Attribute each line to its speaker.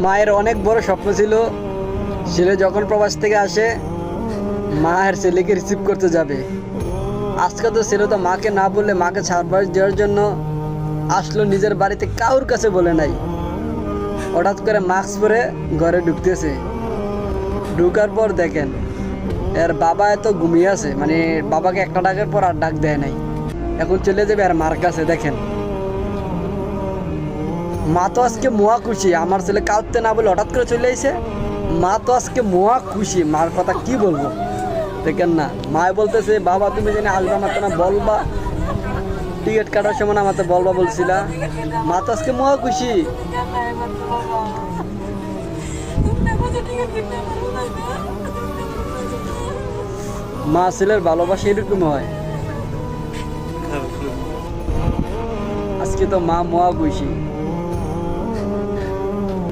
Speaker 1: মায়ের অনেক বড় স্বপ্ন ছিল, ছেলে যখন প্রবাস থেকে আসে মা আর ছেলেকে রিসিভ করতে যাবে। আজকে তো ছেলে তো মাকে না বললে মাকে সারপ্রাইজ দেওয়ার জন্য আসলো নিজের বাড়িতে, কারোর কাছে বলে নাই। হঠাৎ করে মাস্ক পরে ঘরে ঢুকতেছে। ঢুকার পর দেখেন এর বাবা এত ঘুমিয়ে আছে, মানে বাবাকে একটা ডাকের পর আর ডাক দেয় নাই। এখন চলে যাবে আর মার কাছে। দেখেন মা তো আজকে মহা খুশি, আমার ছেলে কাঁদতে না বলে হঠাৎ করে চলে আইছে। মা তো আজকে মহা খুশি, মার কথা কি বলবো। দেখেন না, মায় বলতেছে বাবা তুমি জানি আসবা মাত্র না বলবা, টিকিট কাটার সময় না মাত্র বলবা বলছিলা। মা তো আজকে মহা খুশি। মা ছেলের ভালোবাসা এরকম হয়। আজকে তো মা মহা খুশি।